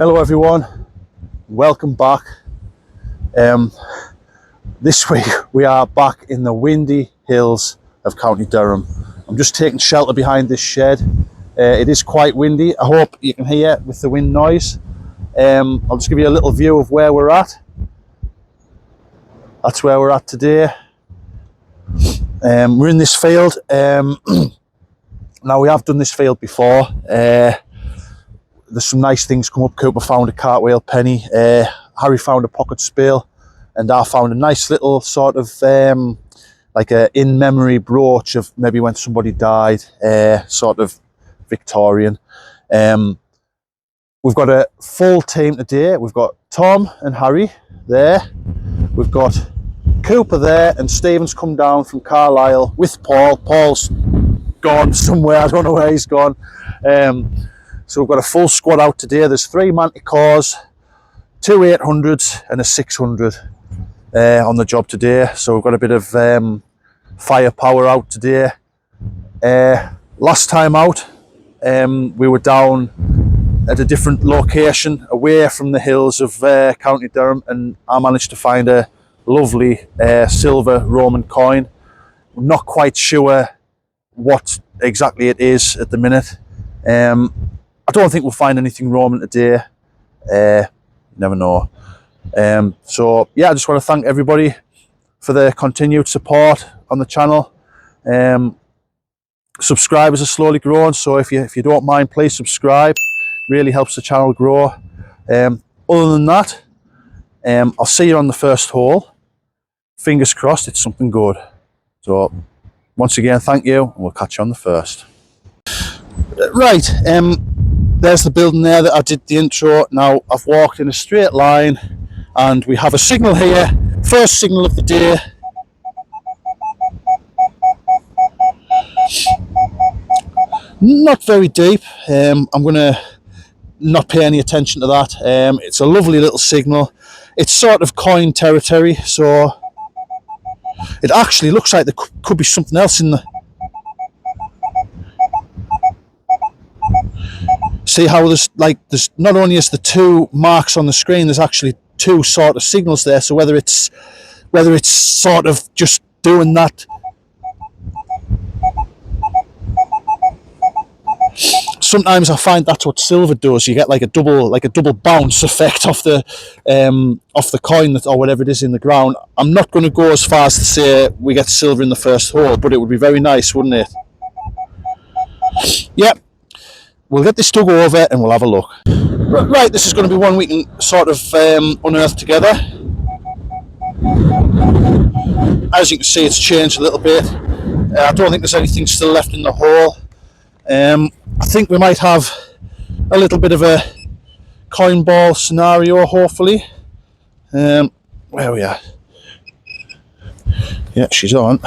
Hello everyone, welcome back. This week we are back in the windy hills of County Durham. I'm just taking shelter behind this shed. It is quite windy. I hope you can hear with the wind noise. I'll just give you a little view of where we're at. That's where we're at today. We're in this field. Now we have done this field before. There's some nice things come up. Cooper found a cartwheel penny, Harry found a pocket spill, and I found a nice little sort of like a in-memory brooch of maybe when somebody died, sort of Victorian. We've got a full team today. We've got Tom and Harry there. We've got Cooper there, and Stephen's come down from Carlisle with Paul. Paul's gone somewhere, I don't know where he's gone. So we've got a full squad out today. There's 3 manticores, 2 800s and a 600 on the job today. So we've got a bit of firepower out today. Last time out, we were down at a different location away from the hills of County Durham, and I managed to find a lovely silver Roman coin. I'm not quite sure what exactly it is at the minute. I don't think we'll find anything Roman today. Never know. So yeah, I just want to thank everybody for the continued support on the channel. Subscribers are slowly growing, so if you don't mind, please subscribe. Really helps the channel grow. Other than that, I'll see you on the first hole. Fingers crossed it's something good. So once again, thank you, and we'll catch you on the first. Right, there's the building there that I did the intro. Now I've walked in a straight line, and we have a signal here. First signal of the day. Not very deep. I'm going to not pay any attention to that. It's a lovely little signal. It's sort of coin territory, so it actually looks like there could be something else in the... See how there's not only is the 2 marks on the screen, there's actually 2 sort of signals there. So whether it's sort of just doing that. Sometimes I find that's what silver does. You get like a double bounce effect off the coin or whatever it is in the ground. I'm not going to go as far as to say we get silver in the first hole, but it would be very nice, wouldn't it? Yep. We'll get this dug over and we'll have a look. Right, this is going to be one we can sort of unearth together. As you can see, it's changed a little bit. I don't think there's anything still left in the hole. I think we might have a little bit of a coin ball scenario, hopefully. Where are we at? Yeah, she's on.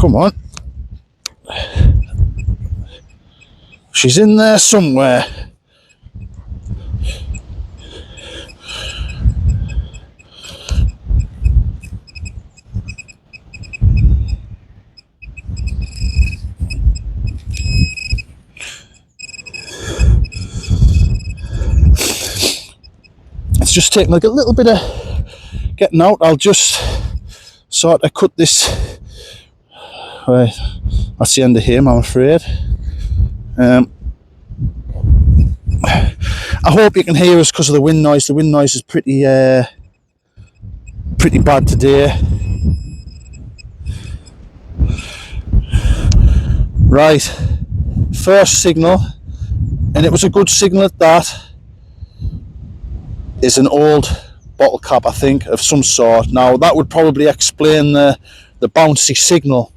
Come on. She's in there somewhere. It's just taking like a little bit of getting out. I'll just sort of cut this. Right, that's the end of him, I'm afraid. I hope you can hear us because of the wind noise. The wind noise is pretty bad today. Right, first signal, and it was a good signal at that. Is an old bottle cap, I think, of some sort. Now that would probably explain the bouncy signal.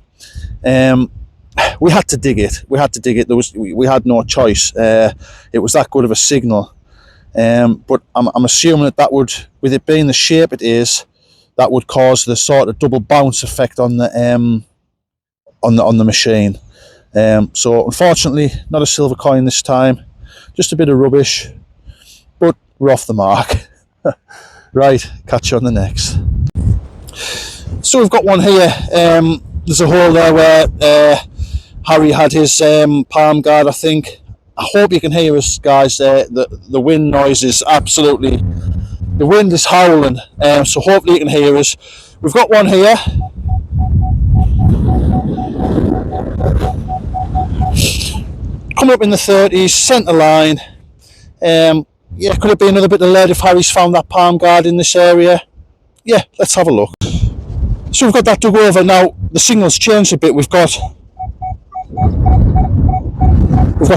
We had to dig it. We had no choice. It was that good of a signal. But I'm assuming that would, with it being the shape it is, that would cause the sort of double bounce effect on the machine. So unfortunately, not a silver coin this time. Just a bit of rubbish. But we're off the mark. Right, catch you on the next. So we've got one here. There's a hole there where Harry had his palm guard, I think. I hope you can hear us, guys. The wind noise is absolutely... The wind is howling, so hopefully you can hear us. We've got one here. Coming up in the 30s, centre line. Yeah, could it be another bit of lead if Harry's found that palm guard in this area? Yeah, let's have a look. So we've got that dug over. Now, the signal's changed a bit. We've got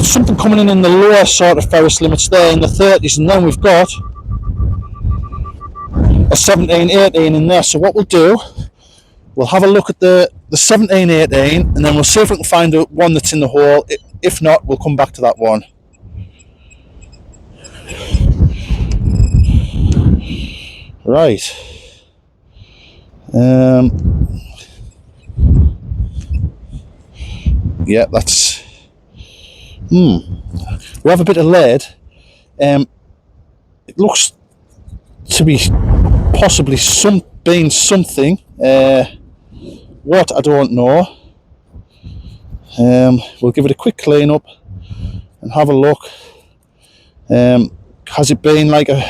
something coming in the lower sort of ferrous limits there in the 30s, and then we've got a 17, 18 in there. So what we'll do, we'll have a look at the 17, 18, and then we'll see if we can find one that's in the hole. If not, we'll come back to that one. Right. Yeah, that's... We have a bit of lead. It looks to be possibly being something. What, I don't know. We'll give it a quick clean up and have a look. Has it been like a...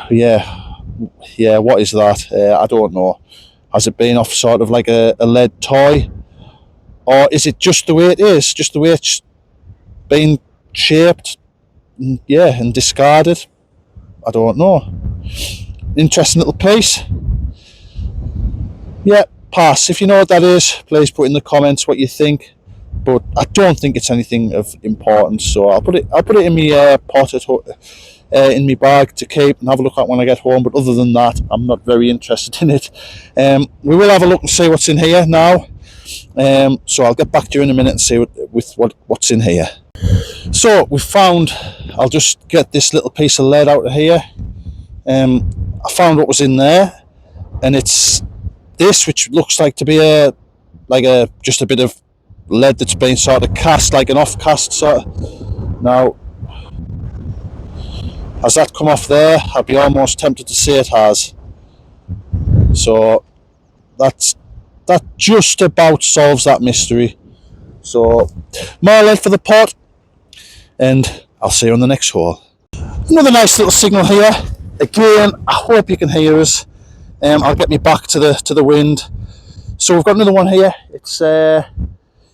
Yeah, what is that? I don't know. Has it been off sort of like a lead toy? Or is it just the way it is? Just the way it's been shaped? Yeah, and discarded? I don't know. Interesting little piece. Yeah, pass. If you know what that is, please put in the comments what you think. But I don't think it's anything of importance, so I'll put it in my pot in my bag to keep and have a look at when I get home. But other than that, I'm not very interested in it. We will have a look and see what's in here now. So I'll get back to you in a minute and see what's in here. So we found, I'll just get this little piece of lead out of here. I found what was in there, and it's this, which looks like to be just a bit of lead that's been sort of cast, like an off-cast sort of. Now, has that come off there? I'd be almost tempted to say it has. So that just about solves that mystery. So more lead for the pot, and I'll see you on the next hole. Another nice little signal here. Again, I hope you can hear us. I'll get me back to the wind. So we've got another one here. It's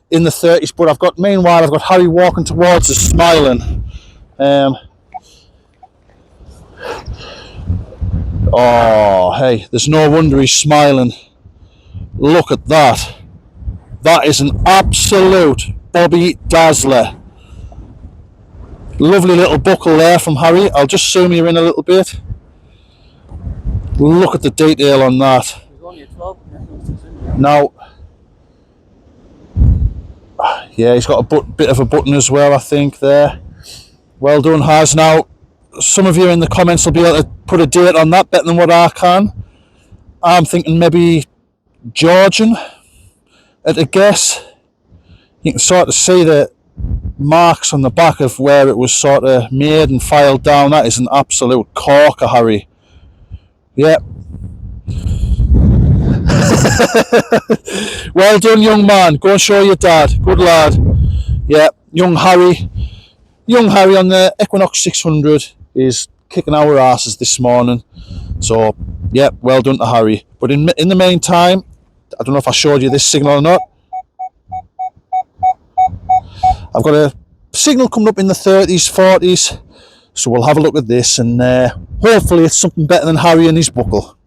in the 30s, but meanwhile I've got Harry walking towards us, smiling. Oh, hey, there's no wonder he's smiling. Look at that. That is an absolute Bobby Dazzler. Lovely little buckle there from Harry. I'll just zoom you in a little bit. Look at the detail on that. Now, yeah, he's got a bit of a button as well, I think, there. Well done, Haz. Now, some of you in the comments will be able to put a date on that better than what I can. I'm thinking maybe Georgian at a guess. You can sort of see the marks on the back of where it was sort of made and filed down. That is an absolute corker, Harry. Yep. Well done, young man. Go and show your dad. Good lad. Yep, young Harry on the Equinox 600 is kicking our asses this morning. So, yep, well done to Harry. But in the meantime, I don't know if I showed you this signal or not. I've got a signal coming up in the 30s, 40s. So we'll have a look at this, and hopefully it's something better than Harry and his buckle.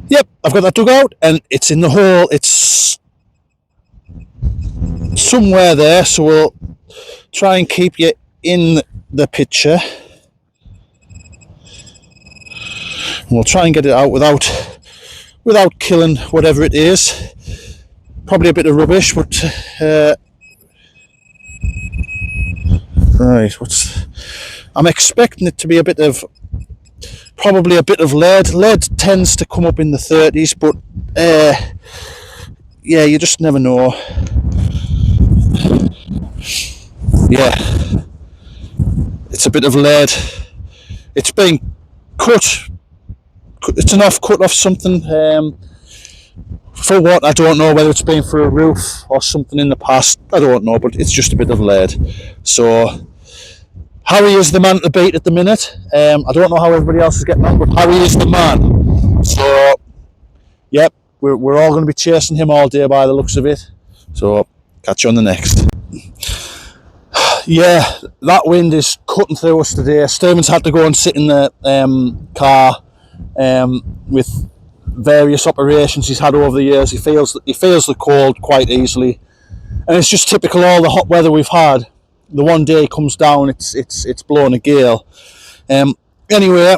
Yep, I've got that dug out, and it's in the hole. It's somewhere there, so we'll try and keep you in the picture. We'll try and get it out without killing whatever it is. Probably a bit of rubbish, but right, I'm expecting it to be probably a bit of lead. Lead tends to come up in the 30s, but yeah, you just never know. Yeah, it's a bit of lead. It's been cut. It's an off-cut off something. For what, I don't know, whether it's been for a roof or something in the past, I don't know, but it's just a bit of lead. So Harry is the man to beat at the minute. I don't know how everybody else is getting on, but Harry is the man. So yep, we're all going to be chasing him all day by the looks of it. So catch you on the next. Yeah, that wind is cutting through us today. Stephen's had to go and sit in the car with various operations he's had over the years. He feels the cold quite easily, and it's just typical all the hot weather we've had. The one day it comes down, it's blowing a gale. Anyway,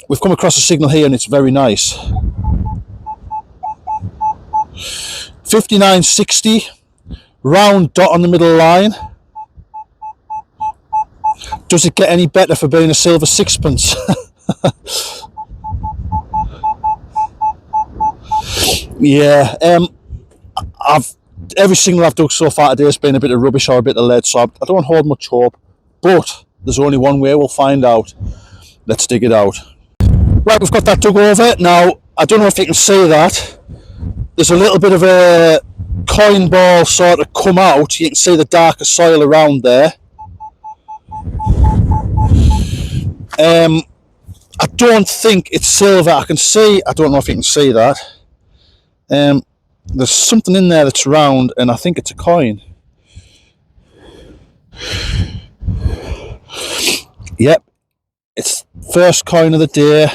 we've come across a signal here, and it's very nice. 59.60, round dot on the middle line. Does it get any better for being a silver sixpence? Yeah, every signal I've dug so far today has been a bit of rubbish or a bit of lead, so I don't hold much hope. But there's only one way, we'll find out. Let's dig it out. Right, we've got that dug over. Now, I don't know if you can see that. There's a little bit of a coin ball sort of come out. You can see the darker soil around there. I don't think it's silver. I don't know if you can see that. There's something in there that's round, and I think it's a coin. Yep, it's first coin of the day,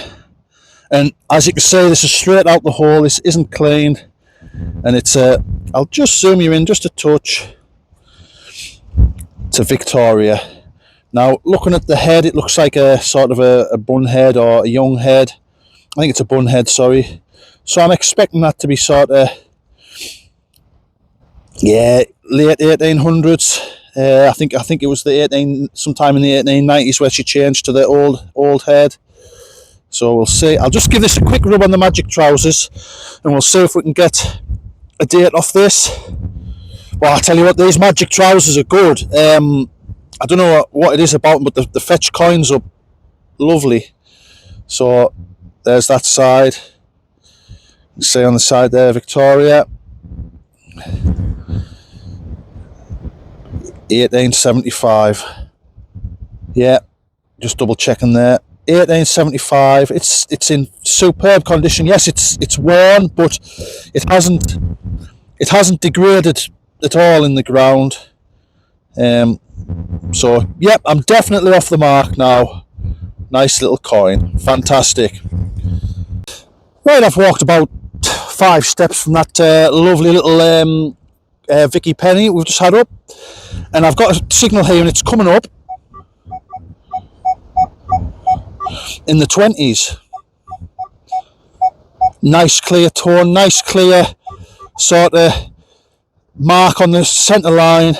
and as you can see, this is straight out the hole. This isn't cleaned, and it's I'll just zoom you in just a touch. It's a Victoria. Now, looking at the head, it looks like a sort of a bun head or a young head. I think it's a bun head, sorry. So I'm expecting that to be sort of, yeah, late 1800s. I think it was sometime in the 1890s where she changed to the old head. So we'll see. I'll just give this a quick rub on the magic trousers, and we'll see if we can get a date off this. Well, I tell you what, these magic trousers are good. I don't know what it is about them, but the fetch coins up lovely. So there's that side. You see on the side there, Victoria. 1875. Yeah, just double checking there. 1875. It's in superb condition. Yes, it's worn, but it hasn't degraded at all in the ground. So yep, I'm definitely off the mark now. Nice little coin, fantastic. Right, I've walked about 5 steps from that lovely little Vicky penny we've just had up, and I've got a signal here, and it's coming up in the 20s. Nice clear tone, nice clear sort of mark on the centre line.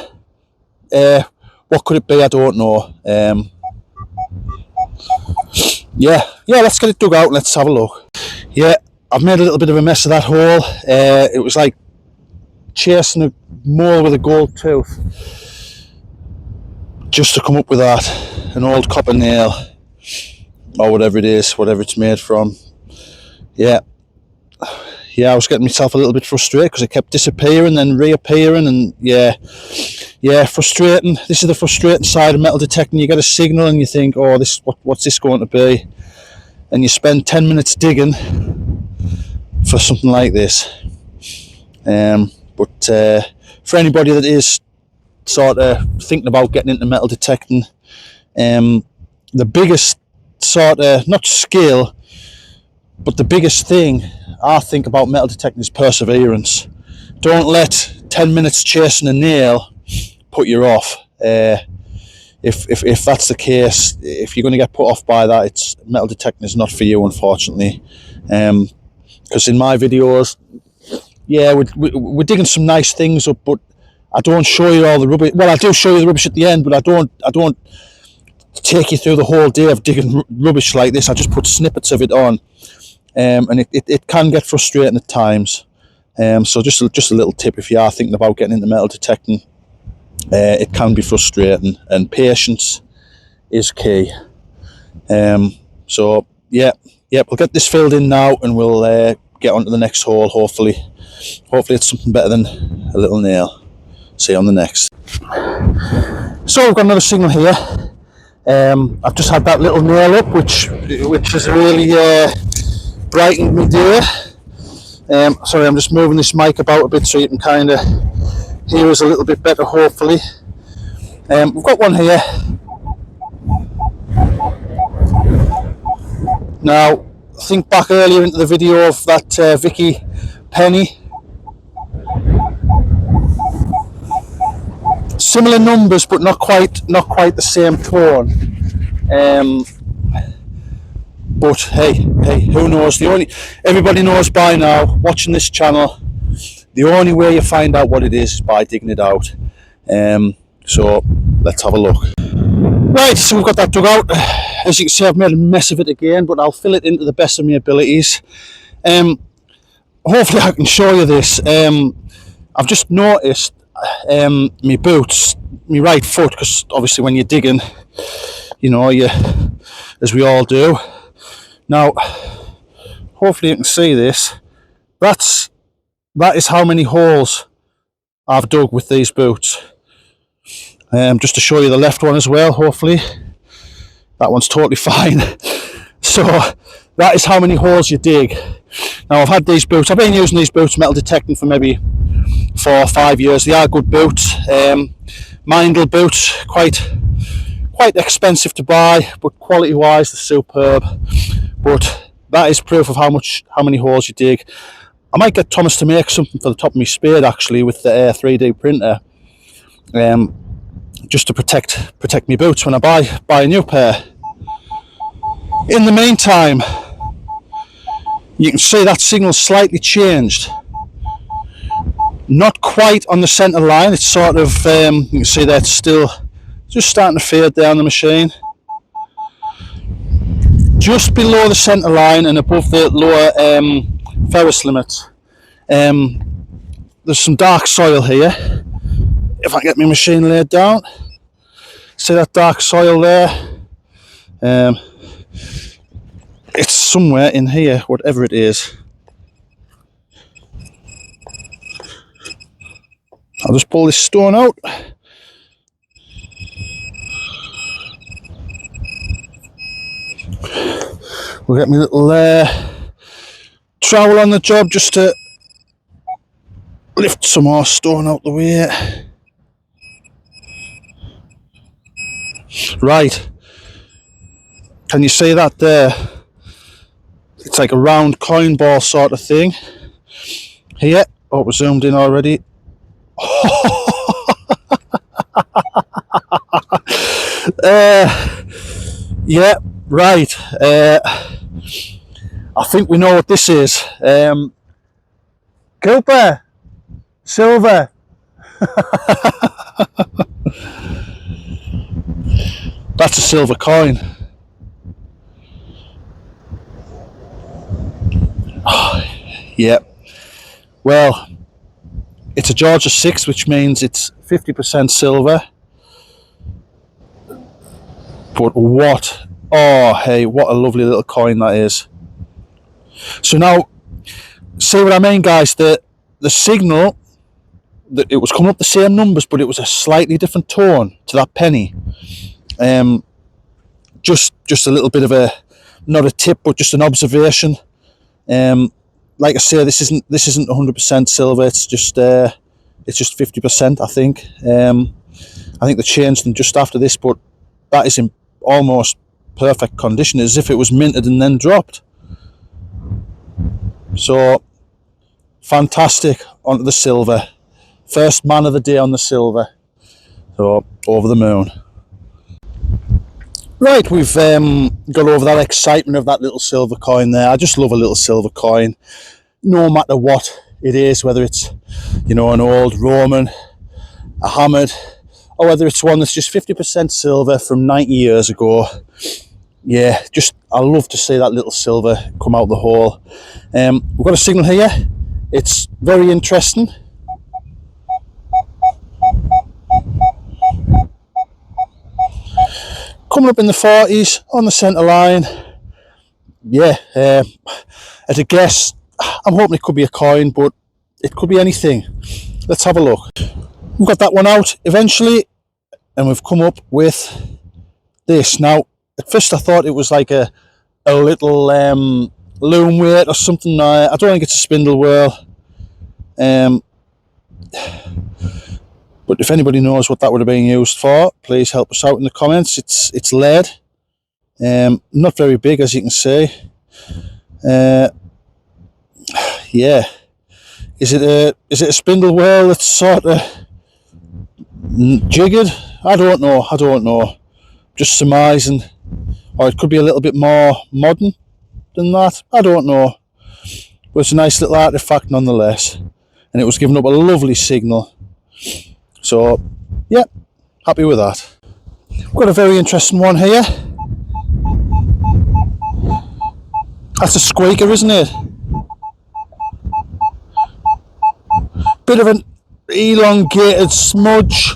What could it be? I don't know. Yeah, let's get it dug out and let's have a look. Yeah, I've made a little bit of a mess of that hole. It was like chasing a mole with a gold tooth just to come up with that. An old copper nail, or whatever it is, whatever it's made from. Yeah, I was getting myself a little bit frustrated because it kept disappearing and reappearing, and yeah, frustrating. This is the frustrating side of metal detecting. You get a signal and you think, oh, what's this going to be? And you spend 10 minutes digging for something like this. But for anybody that is sort of thinking about getting into metal detecting, the biggest sort of, not skill, but the biggest thing I think about metal detecting is perseverance. Don't let 10 minutes chasing a nail put you off. If that's the case, if you're going to get put off by that, it's metal detecting is not for you, unfortunately. Because in my videos, yeah, we're digging some nice things up, but I don't show you all the rubbish. Well, I do show you the rubbish at the end, but I don't take you through the whole day of digging rubbish like this. I just put snippets of it on, and it can get frustrating at times. So just a little tip, if you are thinking about getting into metal detecting, it can be frustrating, and patience is key. So yeah, we'll get this filled in now, and we'll get onto the next hole, hopefully. Hopefully it's something better than a little nail. See you on the next. So we've got another signal here. I've just had that little nail up, which has really brightened my day. Sorry, I'm just moving this mic about a bit so you can kind of hear us a little bit better, hopefully. We've got one here. Now, think back earlier into the video of that Vicky penny. Similar numbers, but not quite the same tone. But hey, who knows? Everybody knows by now, watching this channel, the only way you find out what it is by digging it out. So let's have a look. Right, so we've got that dug out. As you can see, I've made a mess of it again, but I'll fill it in to the best of my abilities. Hopefully I can show you this. I've just noticed my boots, my right foot, because obviously when you're digging, you know, as we all do. Now, hopefully you can see this. That is how many holes I've dug with these boots. Just to show you the left one as well, hopefully. That one's totally fine. So, that is how many holes you dig. Now, I've had these boots, I've been using these boots, metal detecting, for maybe 4 or 5 years. They are good boots. Mindle boots, quite expensive to buy, but quality-wise, they're superb. But that is proof of how many holes you dig. I might get Thomas to make something for the top of my spade, actually, with the 3D printer. Just to protect my boots when I buy a new pair. In the meantime, you can see that signal's slightly changed. Not quite on the centre line. It's sort of, you can see that it's still just starting to fade down the machine. Just below the centre line and above the lower ferrous limit. There's some dark soil here. If I get my machine laid down, see that dark soil there? It's somewhere in here, whatever it is. I'll just pull this stone out. We'll get my little trowel on the job just to lift some more stone out the way. Right, can you see that there? It's like a round coin ball sort of thing. Here, oh, we're zoomed in already. Yeah, right. I think we know what this is. Cooper, silver. That's a silver coin. Oh, yeah. Well, it's a Georgia 6, which means it's 50% silver. But what? Oh, hey, what a lovely little coin that is. So now, see what I mean, guys? The signal, it was coming up the same numbers, but it was a slightly different tone to that penny. Just a little bit of not a tip, but just an observation. Like I say, this isn't 100% silver. It's just 50%, I think. I think they changed them just after this, but that is in almost perfect condition, as if it was minted and then dropped. So fantastic, onto the silver. First man of the day on the silver. So over the moon. Right, we've got over that excitement of that little silver coin there. I just love a little silver coin, no matter what it is, whether it's, you know, an old Roman, a hammered, or whether it's one that's just 50% silver from 90 years ago. Yeah, just, I love to see that little silver come out the hole. We've got a signal here. It's very interesting. Coming up in the 40s on the centre line. Yeah, at a guess, I'm hoping it could be a coin, but it could be anything. Let's have a look. We've got that one out eventually, and we've come up with this. Now, at first I thought it was like a little loom weight or something. I don't think it's a spindle whorl. But if anybody knows what that would have been used for, please help us out in the comments. It's lead. Not very big, as you can see. Yeah. Is it a spindle whorl that's sort of jiggered? I don't know. Just surmising. Or it could be a little bit more modern than that. I don't know. But it's a nice little artifact nonetheless. And it was giving up a lovely signal. So, yeah, happy with that. We've got a very interesting one here. That's a squeaker, isn't it? Bit of an elongated smudge.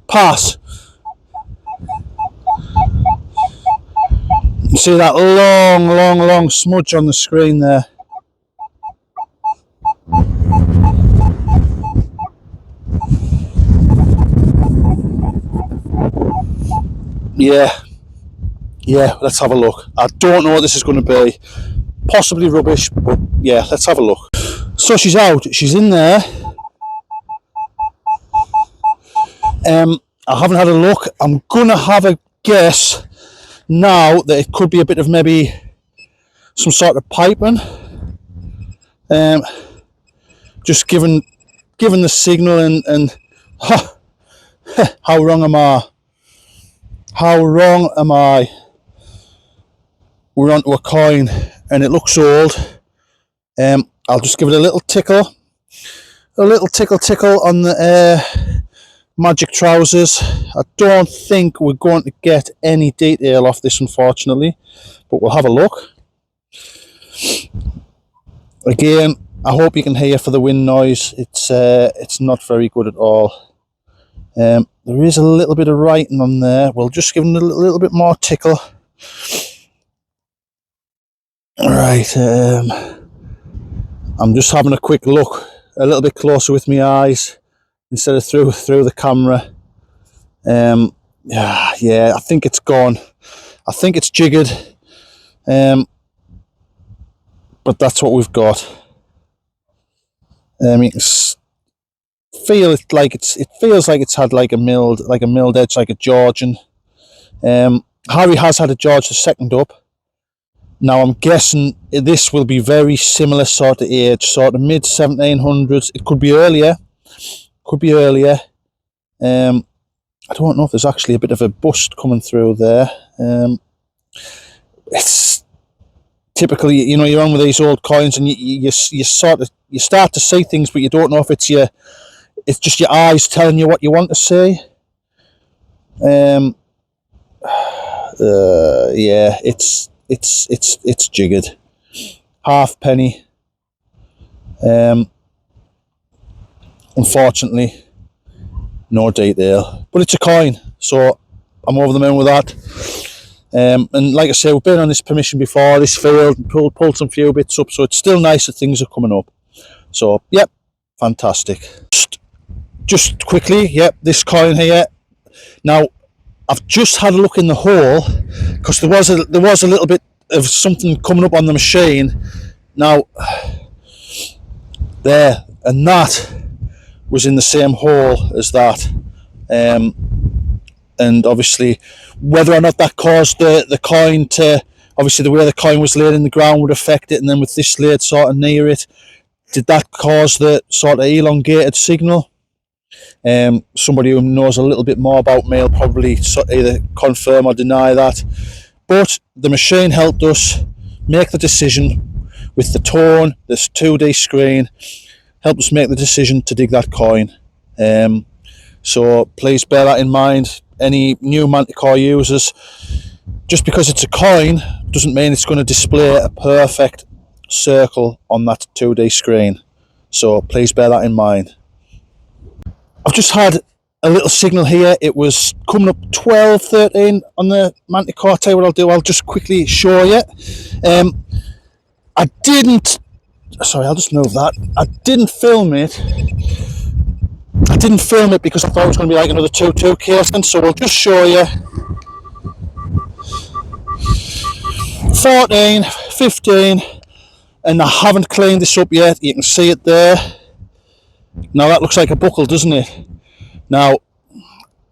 Pass. You see that long smudge on the screen there. Yeah, let's have a look. I don't know what this is going to be. Possibly rubbish, but yeah, let's have a look. So she's out, she's in there. I haven't had a look. I'm going to have a guess now that it could be a bit of maybe some sort of piping. Just given the signal and how wrong am I? We're onto a coin and it looks old. I'll just give it a little tickle on the magic trousers. I don't think we're going to get any detail off this, unfortunately, but we'll have a look. Again, I hope you can hear for the wind noise. It's not very good at all. There is a little bit of writing on there. We'll just give it a little bit more tickle. Right, I'm just having a quick look, a little bit closer with my eyes instead of through the camera. Yeah, I think it's gone. I think it's jiggered. But that's what we've got. You can feel it like it feels like it's had like a milled edge, like a Georgian. Harry has had a George II up. Now I'm guessing this will be very similar sort of age, sort of mid 1700s. It could be earlier. I don't know if there's actually a bit of a bust coming through there. It's typically, you know, you're on with these old coins and you start to see things, but you don't know if it's just your eyes telling you what you want to see. Yeah, it's jiggered. Halfpenny. Unfortunately, no detail, but it's a coin, so I'm over the moon with that. And like I say, we've been on this permission before. This field pulled some few bits up, so it's still nice that things are coming up. So yep, fantastic. Just quickly, yep, this coin here. Now I've just had a look in the hole because there was a little bit of something coming up on the machine. Now there, and that was in the same hole as that. And obviously whether or not that caused the coin to, obviously the way the coin was laid in the ground would affect it, and then with this laid sort of near it, did that cause the sort of elongated signal? Somebody who knows a little bit more about me will probably either confirm or deny that, but the machine helped us make the decision with the tone, this 2D screen, helped us make the decision to dig that coin. So please bear that in mind, any new manticore users. Just because it's a coin doesn't mean it's going to display a perfect circle on that 2D screen, so please bear that in mind. I've just had a little signal here. It was coming up 12, 13 on the manticore. I'll tell you what I'll do. I'll just quickly show you. I didn't, sorry, I'll just move that. I didn't film it because I thought it was going to be like another 2-2 casing, so we'll just show you 14, 15, and I haven't cleaned this up yet. You can see it there. Now that looks like a buckle, doesn't it? Now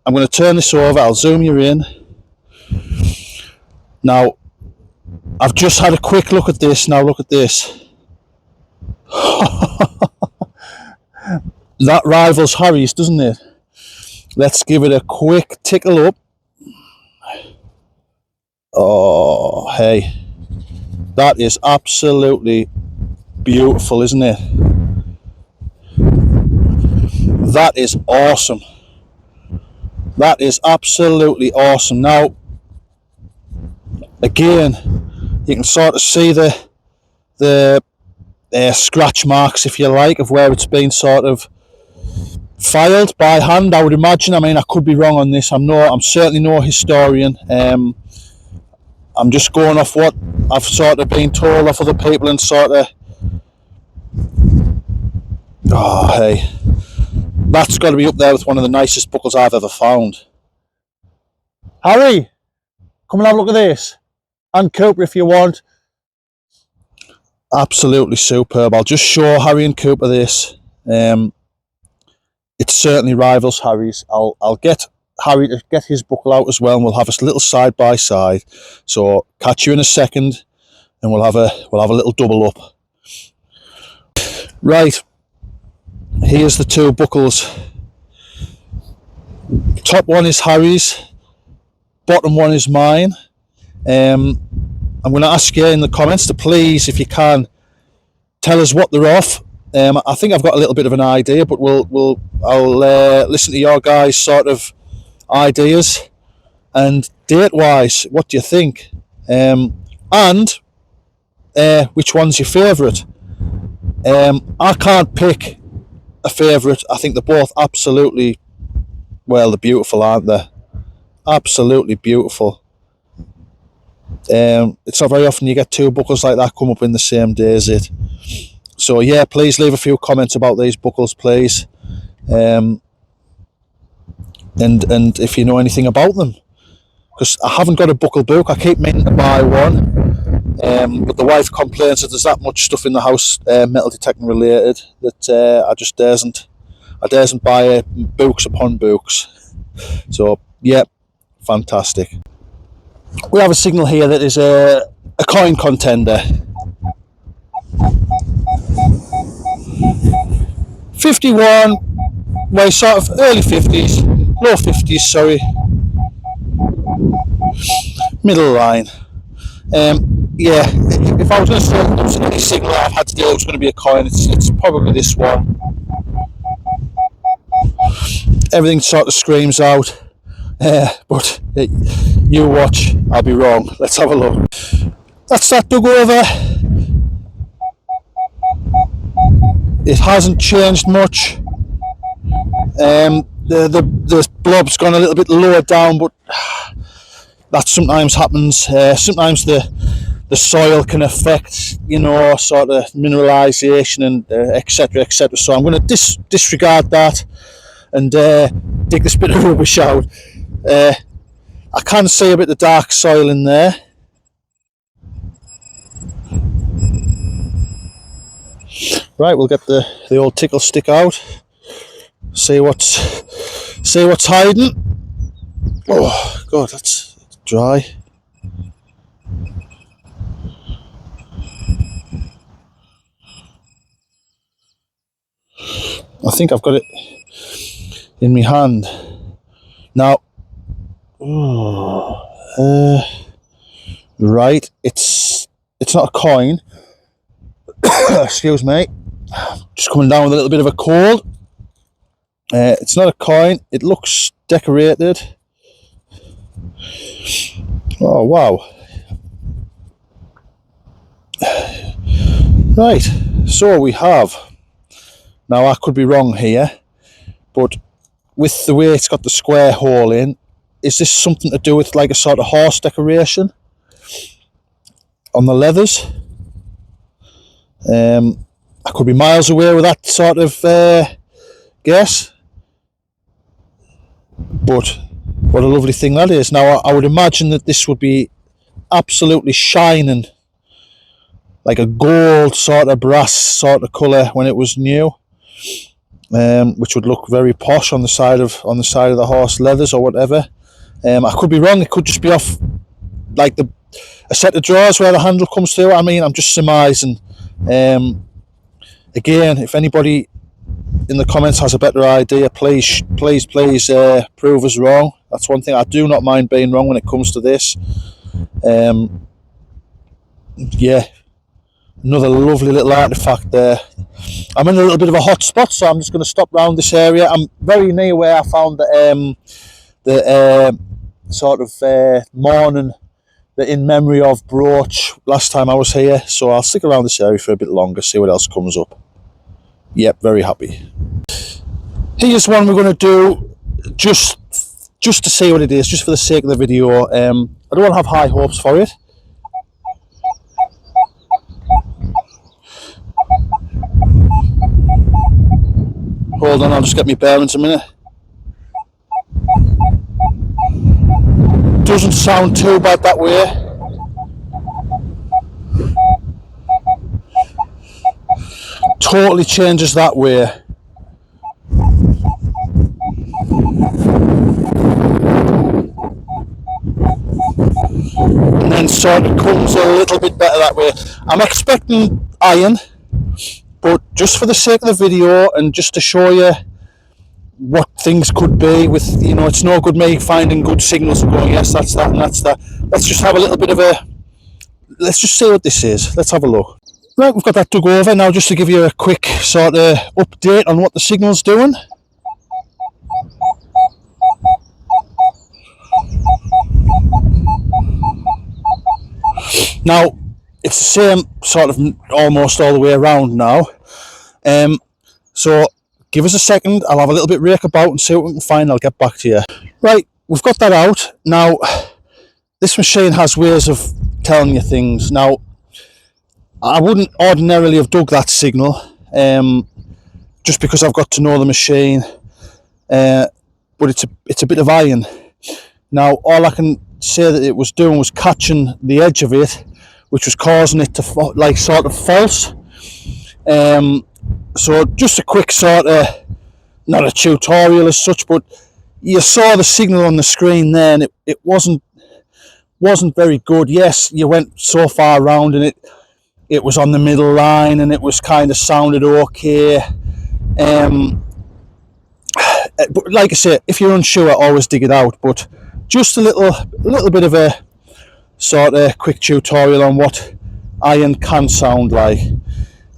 I'm going to turn this over. I'll zoom you in. Now I've just had a quick look at this. Now look at this. That rivals Harry's, doesn't it? Let's give it a quick tickle up. Oh, hey. That is absolutely beautiful, isn't it? That is awesome. That is absolutely awesome. Now, again, you can sort of see the scratch marks, if you like, of where it's been sort of filed by hand, I would imagine. I mean, I could be wrong on this. I'm certainly no historian. I'm just going off what I've sort of been told off other people and sort of, oh hey, that's got to be up there with one of the nicest buckles I've ever found. Harry, come and have a look at this. And Cooper if you want. Absolutely superb. I'll just show Harry and Cooper this. It certainly rivals Harry's. I'll get Harry to get his buckle out as well, and we'll have a little side by side. So catch you in a second, and we'll have a little double up. Right, here's the two buckles. Top one is Harry's, bottom one is mine. I'm going to ask you in the comments to please, if you can, tell us what they're off. I think I've got a little bit of an idea, but I'll listen to your guys' sort of ideas. And date-wise, what do you think? And which one's your favourite? I can't pick a favourite. I think they're both absolutely, well, they're beautiful, aren't they? Absolutely beautiful. It's not very often you get two buckles like that come up in the same day, is it? So yeah, please leave a few comments about these buckles, please. And if you know anything about them, because I haven't got a buckle book. I keep meaning to buy one, but the wife complains that there's that much stuff in the house metal detecting related that I just daresn't buy books upon books. So yeah, fantastic. We have a signal here that is a coin contender. 51, well, sort of early 50s, low 50s, sorry. Middle line. Yeah, if I was going to say there was any signal I've had today, it was going to be a coin. It's probably this one. Everything sort of screams out. But you watch, I'll be wrong. Let's have a look. That's that dug over. It hasn't changed much. The blob's gone a little bit lower down, but that sometimes happens. Sometimes the soil can affect, you know, sort of mineralisation and etc. etc. So I'm going to disregard that and dig this bit of rubbish out. I can see a bit of dark soil in there. Right, we'll get the old tickle stick out. See what's hiding. Oh God, that's dry. I think I've got it in my hand now. Right, it's not a coin. Excuse me, just coming down with a little bit of a cold. It's not a coin. It looks decorated. Oh wow. Right, so we have, now I could be wrong here, but with the way it's got the square hole in, is this something to do with like a sort of horse decoration on the leathers? I could be miles away with that sort of guess, but what a lovely thing that is. Now I would imagine that this would be absolutely shining like a gold sort of brass sort of colour when it was new, which would look very posh on the side of the horse leathers or whatever. I could be wrong. It could just be off like a set of drawers where the handle comes through. I mean, I'm just surmising. Again, if anybody in the comments has a better idea, please prove us wrong. That's one thing. I do not mind being wrong when it comes to this. Yeah, another lovely little artifact there. I'm in a little bit of a hot spot, so I'm just going to stop round this area. I'm very near where I found the sort of morning, the in memory of brooch last time I was here, so I'll stick around this area for a bit longer, see what else comes up. Yep, very happy. Here's one we're going to do just to see what it is, just for the sake of the video. I don't want to have high hopes for it. Hold on, I'll just get my bearings a minute. Doesn't sound too bad that way. Totally changes that way. And then sort of comes a little bit better that way. I'm expecting iron, but just for the sake of the video and just to show you what things could be with, you know, it's no good me finding good signals and going, yes, that's that and that's that. Let's just have a little bit of let's just see what this is. Let's have a look. Right, we've got that dug over now, just to give you a quick sort of update on what the signal's doing. Now, it's the same sort of almost all the way around now. So give us a second, I'll have a little bit rake about and see what we can find. I'll get back to you. Right, we've got that out. Now, this machine has ways of telling you things. Now, I wouldn't ordinarily have dug that signal, just because I've got to know the machine, but it's a bit of iron. Now, all I can say that it was doing was catching the edge of it, which was causing it to like sort of false. So just a quick sort of, not a tutorial as such, but you saw the signal on the screen there, and it wasn't very good. Yes, you went so far around, and it was on the middle line, and it was kind of sounded okay. But like I say, if you're unsure, always dig it out. But just a little bit of a sort of quick tutorial on what iron can sound like.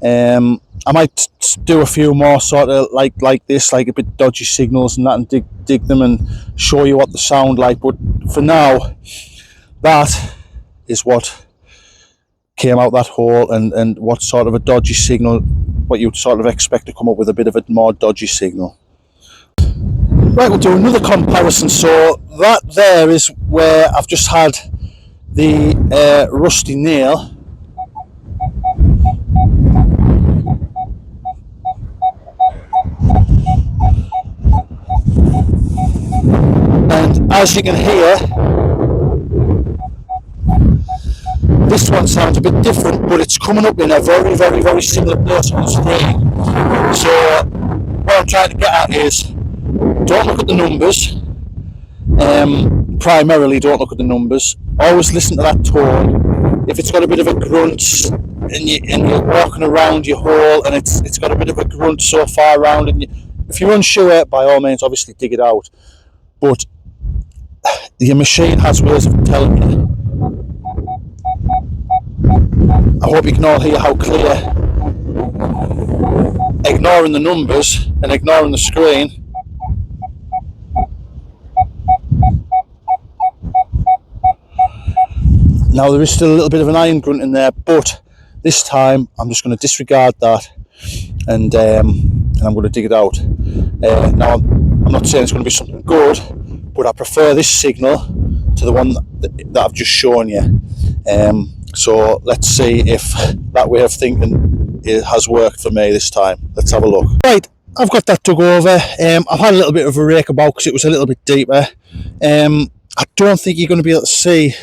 I might do a few more sort of like this, like a bit dodgy signals and that, and dig them and show you what they sound like. But for now, that is what came out that hole, and what sort of a dodgy signal, what you'd sort of expect to come up with a bit of a more dodgy signal. Right, we'll do another comparison. So that there is where I've just had the rusty nail. And as you can hear, this one sounds a bit different, but it's coming up in a very, very, very similar place on the screen. So what I'm trying to get at is, don't look at the numbers. Primarily, don't look at the numbers. Always listen to that tone. If it's got a bit of a grunt, and you're walking around your hole, and it's got a bit of a grunt so far around, and if you're unsure, by all means, obviously dig it out. But your machine has ways of telling you. I hope you can all hear how clear, ignoring the numbers and ignoring the screen. Now there is still a little bit of an iron grunt in there, but this time I'm just going to disregard that, and I'm going to dig it out. Now I'm not saying it's going to be something good, but I prefer this signal to the one that I've just shown you. So let's see if that way of thinking has worked for me this time. Let's have a look. Right, I've got that dug over. I've had a little bit of a rake about because it was a little bit deeper. I don't think you're going to be able to see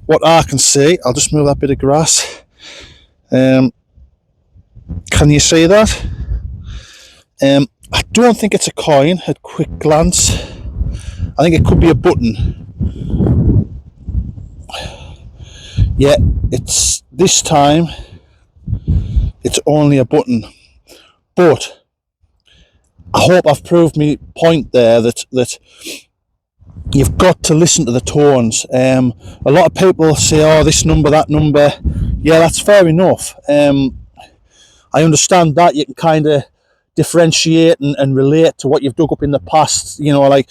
what I can see. I'll just move that bit of grass. Can you see that? I don't think it's a coin at quick glance. I think it could be a button. Yeah, it's this time it's only a button. But I hope I've proved my point there that you've got to listen to the tones. A lot of people say, oh, this number, that number. Yeah, that's fair enough. I understand that you can kind of differentiate and relate to what you've dug up in the past. You know, like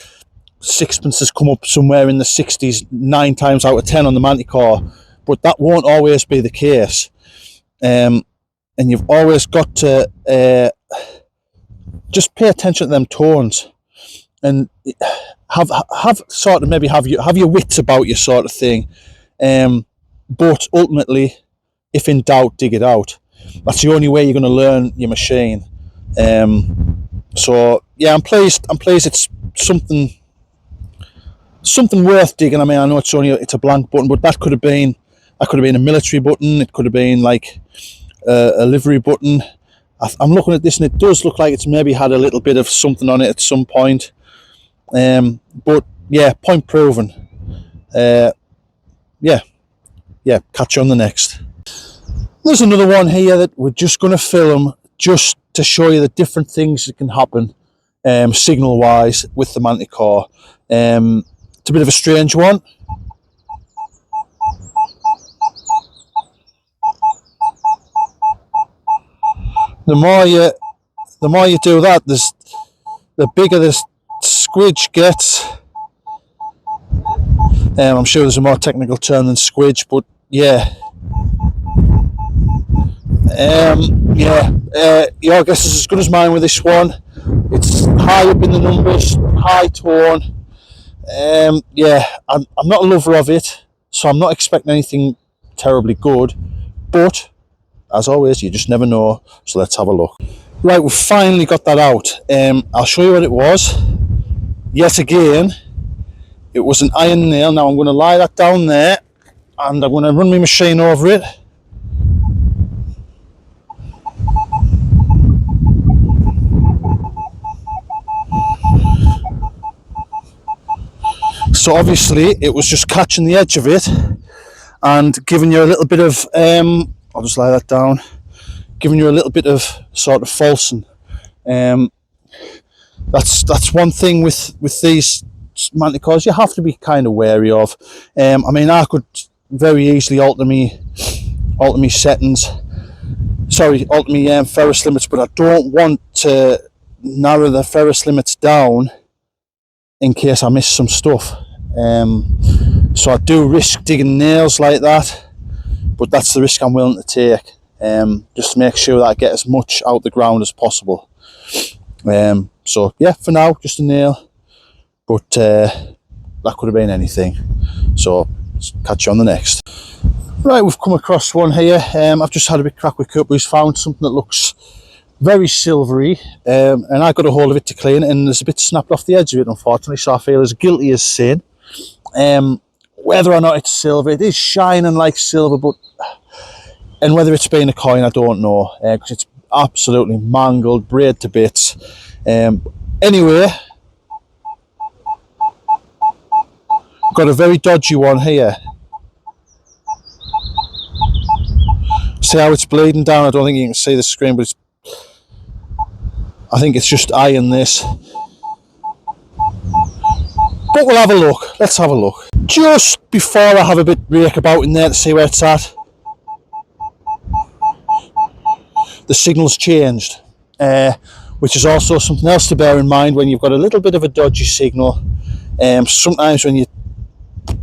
sixpences come up somewhere in the 60s 9 times out of 10 on the manticore, but that won't always be the case. And you've always got to just pay attention to them tones and have sort of maybe have your wits about you, sort of thing. But ultimately, if in doubt, dig it out. That's the only way you're going to learn your machine. So yeah, I'm pleased it's something worth digging. I mean, I know it's a blank button, but that could have been a military button. It could have been like a livery button. I'm looking at this and it does look like it's maybe had a little bit of something on it at some point. But yeah, point proven. Yeah, catch you on the next. There's another one here that we're just going to film just to show you the different things that can happen signal wise with the manticore. It's a bit of a strange one. The more you do that, the bigger this squidge gets. I'm sure there's a more technical term than squidge, but yeah. Your guess is as good as mine with this one. It's high up in the numbers, high tone. I'm not a lover of it, so I'm not expecting anything terribly good, but as always, you just never know. So let's have a look. Right, we've finally got that out. I'll show you what it was. Yet again, it was an iron nail. Now I'm going to lie that down there and I'm going to run my machine over it. So obviously it was just catching the edge of it and giving you a little bit of, I'll just lie that down, giving you a little bit of sort of falsing. That's one thing with these manticores you have to be kind of wary of. I mean, I could very easily alter me settings, alter me ferrous limits, but I don't want to narrow the ferrous limits down in case I miss some stuff. So I do risk digging nails like that, but that's the risk I'm willing to take, just to make sure that I get as much out the ground as possible. So yeah, for now, just a nail, but that could have been anything. So catch you on the next. Right, we've come across one here. I've just had a bit crack with Coop, who's found something that looks very silvery, and I got a hold of it to clean it, and there's a bit snapped off the edge of it, unfortunately, so I feel as guilty as sin. Whether or not it's silver, it is shining like silver, and whether it's been a coin, I don't know, because it's absolutely mangled, braid to bits. Anyway, got a very dodgy one here. See how it's bleeding down? I don't think you can see the screen, but I think it's just iron, this. But we'll have a look. Let's have a look. Just before I have a bit rake about in there to see where it's at, the signal's changed, which is also something else to bear in mind when you've got a little bit of a dodgy signal. Sometimes when you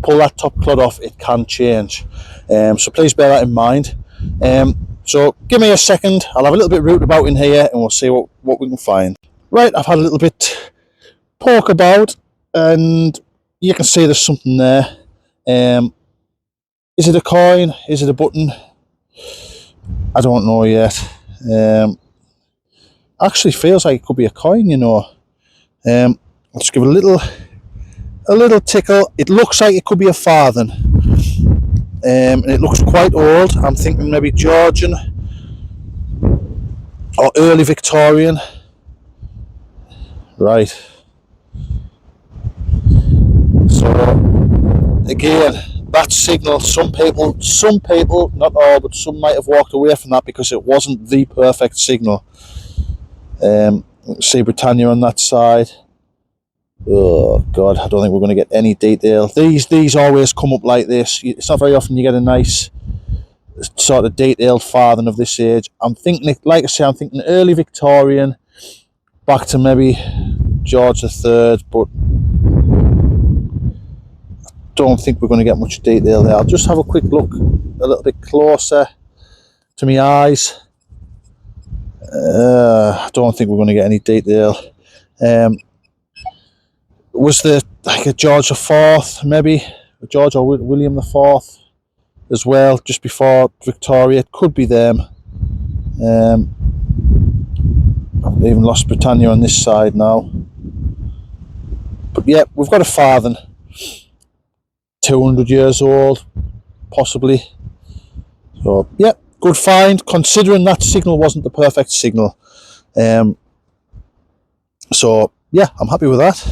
pull that top clod off, it can change. So please bear that in mind. So give me a second, I'll have a little bit root about in here and we'll see what we can find. Right, I've had a little bit poke about and you can see there's something there. Is it a coin? Is it a button? I don't know yet. Actually feels like it could be a coin, you know. I'll just give it a little tickle. It looks like it could be a farthing. And it looks quite old. I'm thinking maybe Georgian or early Victorian. Right. So again, that signal, some people, not all, but some might have walked away from that because it wasn't the perfect signal. See Britannia on that side. Oh God, I don't think we're going to get any detail. These always come up like this. It's not very often you get a nice sort of detailed farthing of this age. I'm thinking, like I say, I'm thinking early Victorian, back to maybe George III, but don't think we're going to get much detail there. I'll just have a quick look a little bit closer to my eyes. I don't think we're going to get any detail. Was there like a George IV, maybe a George or William IV as well, just before Victoria? It could be them. I've even lost Britannia on this side now. But yeah, we've got a farthing. 200 years old, possibly. So yeah, good find, considering that signal wasn't the perfect signal. So yeah, I'm happy with that.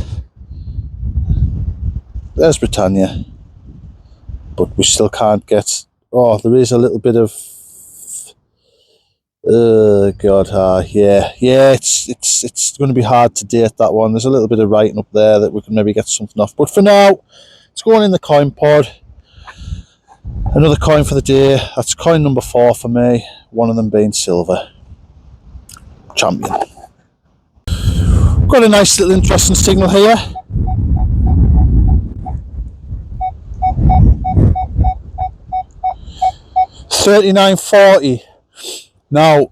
There's Britannia, but we still can't get. Oh, there is a little bit of. God, yeah. It's going to be hard to date that one. There's a little bit of writing up there that we can maybe get something off. But for now, it's going in the coin pod. Another coin for the day. That's coin number 4 for me. One of them being silver. Champion. Got a nice little interesting signal here. $39.40. Now,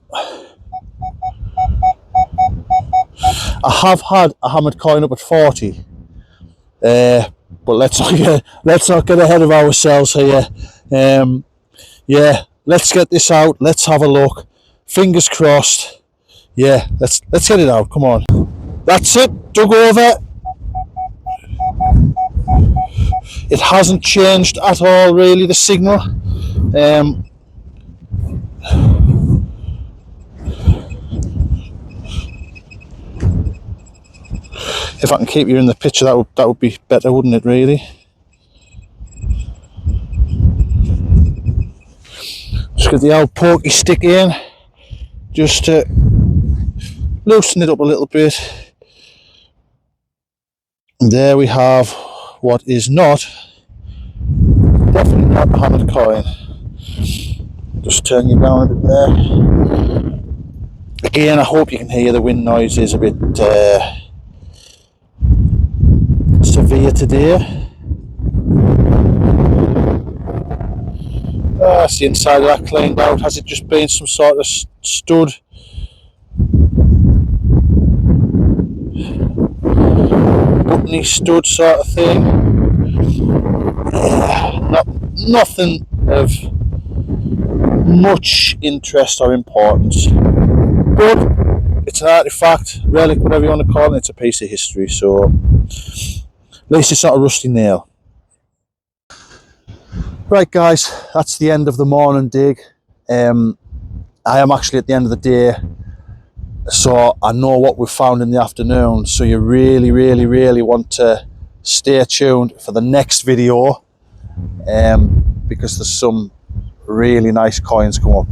I have had a hammered coin up at 40. But let's not get ahead of ourselves here. Yeah, let's get this out. Let's have a look. Fingers crossed. Yeah, let's get it out. Come on. That's it. Dug over. It hasn't changed at all, really, the signal. If I can keep you in the picture, that would be better, wouldn't it, really? Just get the old pokey stick in, just to loosen it up a little bit. And there we have what is definitely not a hammered coin. Just turn you down a bit there. Again, I hope you can hear the wind noise is a bit severe today. That's the inside of that cleaned out. Has it just been some sort of stud? Buttony stud sort of thing. Nothing of much interest or importance. But it's an artifact, relic, whatever you want to call it. It's a piece of history, so at least it's not a rusty nail. Right guys, that's the end of the morning dig. I am actually at the end of the day, so I know what we've found in the afternoon, so you really want to stay tuned for the next video, because there's some really nice coins come up.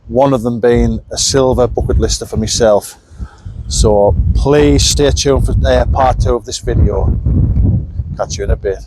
One of them being a silver bucket lister for myself. So please stay tuned for part 2 of this video. Catch you in a bit.